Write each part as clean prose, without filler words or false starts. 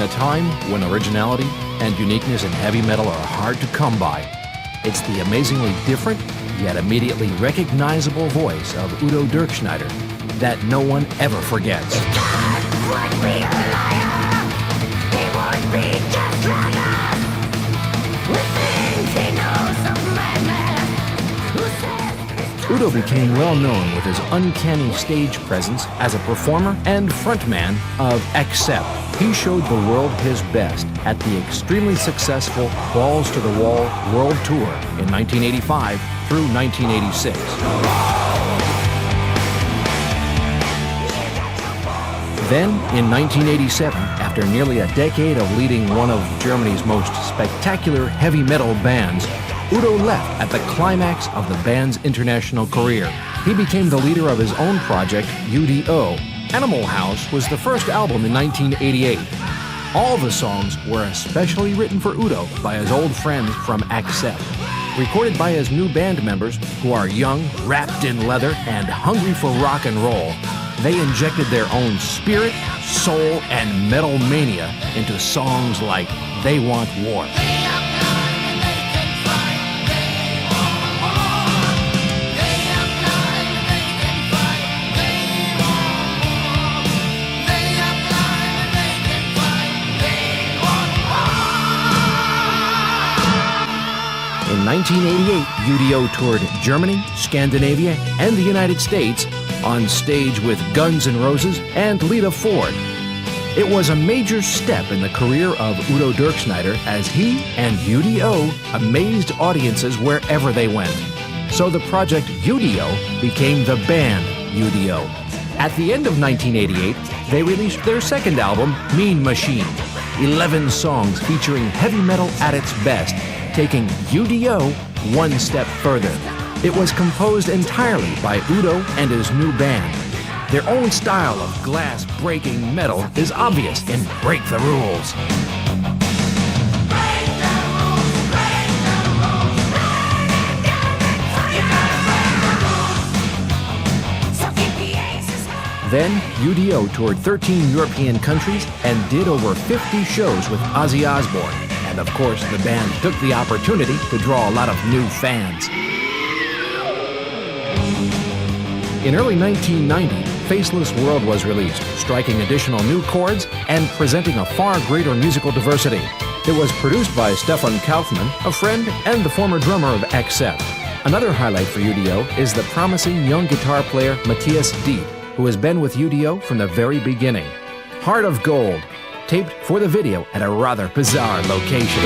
in a time when originality and uniqueness in heavy metal are hard to come by. It's the amazingly different, yet immediately recognizable voice of Udo Dirkschneider that no one ever forgets. God would be a liar. He would be just like us. With things he knows of madman. Who says Udo became well known with his uncanny stage presence as a performer and frontman of Accept. He showed the world his best at the extremely successful Balls to the Wall World Tour in 1985 through 1986. Then, in 1987, after nearly a decade of leading one of Germany's most spectacular heavy metal bands, Udo left at the climax of the band's international career. He became the leader of his own project, U.D.O. Animal House was the first album in 1988. All the songs were especially written for Udo by his old friends from Accept. Recorded by his new band members, who are young, wrapped in leather, and hungry for rock and roll, they injected their own spirit, soul, and metal mania into songs like They Want War. In 1988, U.D.O. toured Germany, Scandinavia, and the United States on stage with Guns N' Roses and Lita Ford. It was a major step in the career of Udo Dirkschneider as he and U.D.O. amazed audiences wherever they went. So the project U.D.O. became the band U.D.O. At the end of 1988, they released their second album, Mean Machine. 11 songs featuring heavy metal at its best, taking U.D.O. one step further. It was composed entirely by Udo and his new band. Their own style of glass-breaking metal is obvious in Break the Rules. Then, U.D.O. toured 13 European countries and did over 50 shows with Ozzy Osbourne. And of course, the band took the opportunity to draw a lot of new fans. In early 1990, Faceless World was released, striking additional new chords and presenting a far greater musical diversity. It was produced by Stefan Kaufmann, a friend and the former drummer of Accept. Another highlight for U.D.O. is the promising young guitar player Matthias Diet, who has been with U.D.O. from the very beginning. Heart of Gold, taped for the video at a rather bizarre location.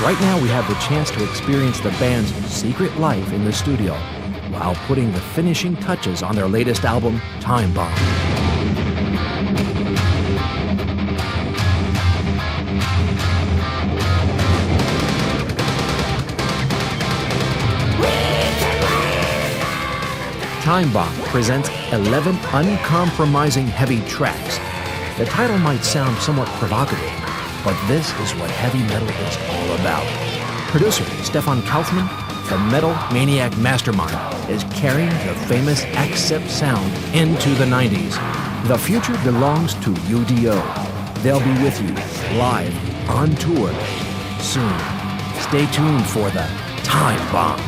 Right now we have the chance to experience the band's secret life in the studio while putting the finishing touches on their latest album, Time Bomb. Time Bomb presents 11 uncompromising heavy tracks. The title might sound somewhat provocative, but this is what heavy metal is all about. Producer Stefan Kaufmann, the metal maniac mastermind, is carrying the famous Accept sound into the 90s. The future belongs to U.D.O. They'll be with you live on tour soon. Stay tuned for the Time Bomb.